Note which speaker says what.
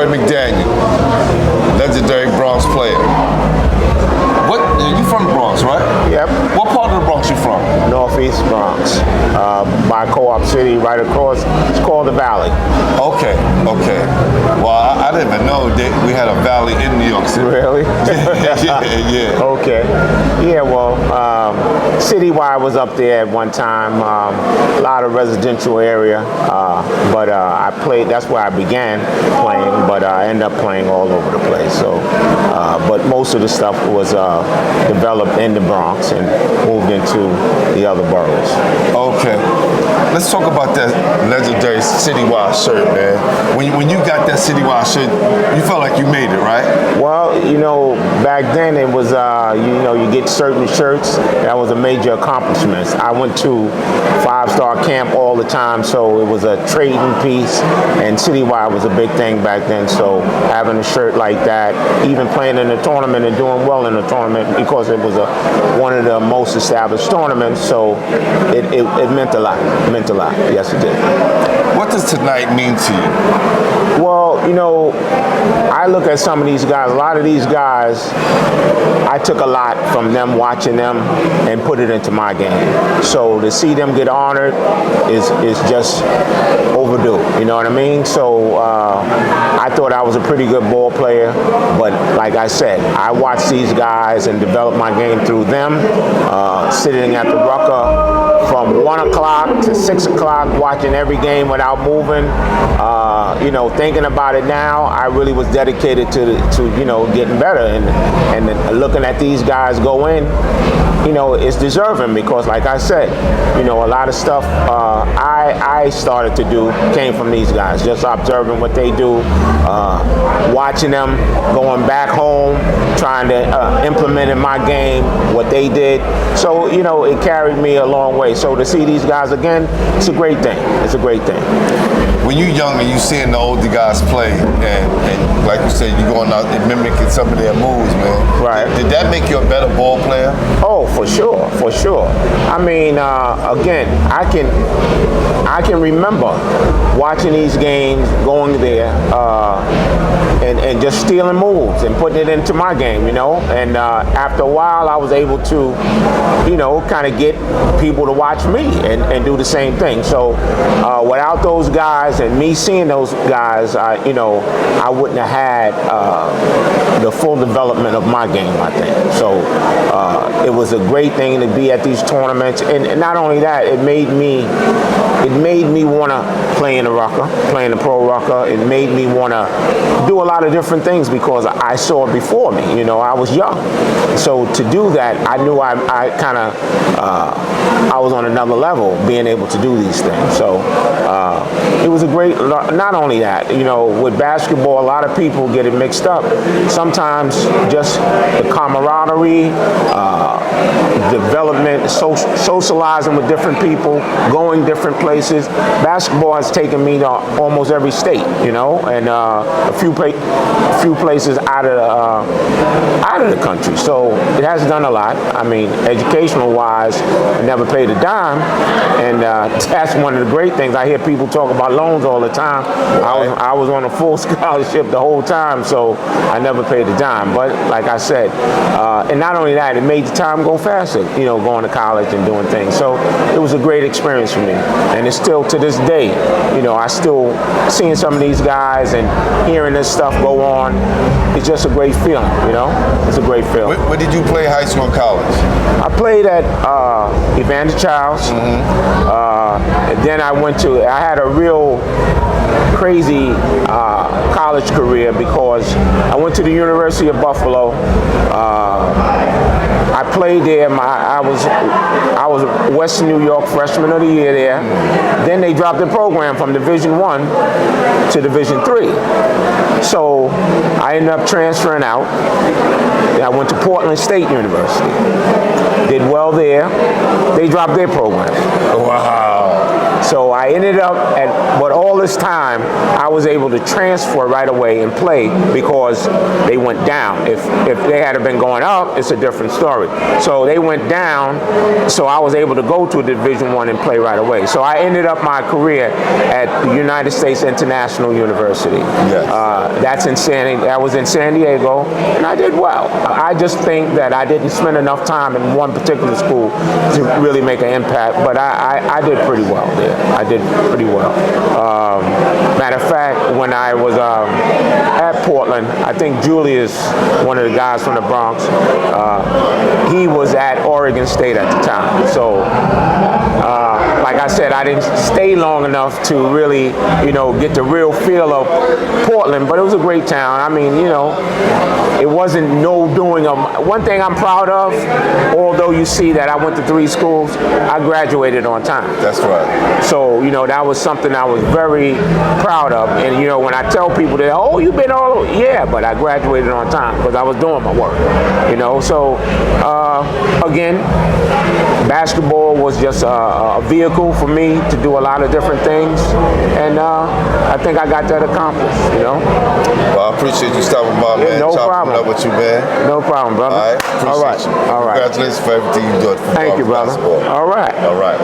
Speaker 1: Roy McDaniel, legendary Bronx player. You from the Bronx, right?
Speaker 2: Yep.
Speaker 1: What part of the Bronx you from?
Speaker 2: Northeast Bronx, by Co-op City, right across. It's called the Valley.
Speaker 1: Okay. Well, I didn't even know that we had a valley in New York City.
Speaker 2: Really?
Speaker 1: yeah.
Speaker 2: Okay. Yeah, well, Citywide was up there at one time. A lot of residential area, but I played. That's where I began playing, but I ended up playing all over the place. So, but most of the stuff was developed in the Bronx and moved into the other boroughs.
Speaker 1: Okay. Let's talk about that legendary Citywide shirt, man. When you got that Citywide shirt, you felt like you made it, right?
Speaker 2: Well, back then it was, you get certain shirts. That was a major accomplishment. I went to 5-star camp all the time, so it was a trading piece, and Citywide was a big thing back then. So having a shirt like that, even playing in a tournament and doing well in a tournament, because it was one of the most established tournaments, so it meant a lot. It meant a lot. Yes, it did.
Speaker 1: What does tonight mean to you?
Speaker 2: Well, I look at some of these guys. A lot of these guys, I took a lot from them, watching them, and put it into my game. So to see them get honored is just overdue. You know what I mean? So I thought I was a pretty good ball player, but like I said, I watched these guys and developed my game through them, sitting at the Rucker from 1 o'clock to 6 o'clock, watching every game without moving. Thinking about it now, I really was dedicated to getting better, and looking at these guys go in, it's deserving, because like I said, a lot of stuff I started to do came from these guys, just observing what they do, watching them, going back home, trying to implement in my game what they did. So, it carried me a long way. So to see these guys again, it's a great thing. It's a great thing.
Speaker 1: When you're young and you seeing the older guys play, and like you said, you going out and mimicking some of their moves, man.
Speaker 2: Right.
Speaker 1: Did that make you a better ball player?
Speaker 2: Oh, for sure. I mean, again, I can remember watching these games, going there, and just stealing moves and putting it into my game, And after a while, I was able to, kind of get people to watch me and do the same thing. So without those guys and me seeing those guys, I wouldn't have had the full development of my game, I think. So it was a great thing to be at these tournaments, and not only that, it made me want to play in the Rucker, play in the Pro Rucker. It made me want to do a lot of different things, because I saw it before me. I was young, so to do that, I knew I was on another level, being able to do these things. So it was a great. Not only that, with basketball, a lot of people get it mixed up. Sometimes just the camaraderie, development, socializing with different people, going different places. Basketball has taken me to almost every state, and a few places out of the country. So it has done a lot. I mean, educational-wise, I never paid a dime, and that's one of the great things. I hear people talk about loans all the time. I was on a full scholarship the whole time, so I never paid a dime. But like I said, and not only that, it made the time go faster, going to college and doing things. So it was a great experience for me, and it's still to this day, I still seeing some of these guys and hearing this stuff go on. It's just a great feeling, It's a great feeling.
Speaker 1: Where did you play high school and college?
Speaker 2: I played at Evander Childs. And then I had a real crazy college career, because I went to the University of Buffalo. I played there. I was Western New York Freshman of the Year there. Then they dropped the program from Division I to Division III. So I ended up transferring out. I went to Portland State University. Did well there. They dropped their program.
Speaker 1: Wow.
Speaker 2: So I ended up but all this time, I was able to transfer right away and play because they went down. If they had been going up, it's a different story. So they went down, so I was able to go to a Division I and play right away. So I ended up my career at the United States International University.
Speaker 1: Yes.
Speaker 2: That was in San Diego, and I did well. I just think that I didn't spend enough time in one particular school to really make an impact, but I did pretty well there. I did pretty well. Matter of fact, when I was at Portland, I think Julius, one of the guys from the Bronx, he was at Oregon State at the time. So, like I said, I didn't stay long enough to really, get the real feel of Portland, but it was a great town. I mean, it wasn't no doing of. One thing I'm proud of, although you see that I went to 3 schools, I graduated on time.
Speaker 1: That's right. So,
Speaker 2: that was something I was very proud of. And, when I tell people that, oh, you've been all, yeah, but I graduated on time because I was doing my work, So, again, basketball was just a vehicle for me to do a lot of different things. And I think I got that accomplished,
Speaker 1: Well, I appreciate you stopping by, man.
Speaker 2: No problem.
Speaker 1: Up with you, man.
Speaker 2: No problem, brother.
Speaker 1: All right. Appreciate you.
Speaker 2: All right.
Speaker 1: Congratulations for everything you do.
Speaker 2: Thank you, brother.
Speaker 1: Basketball.
Speaker 2: All right.
Speaker 1: All right.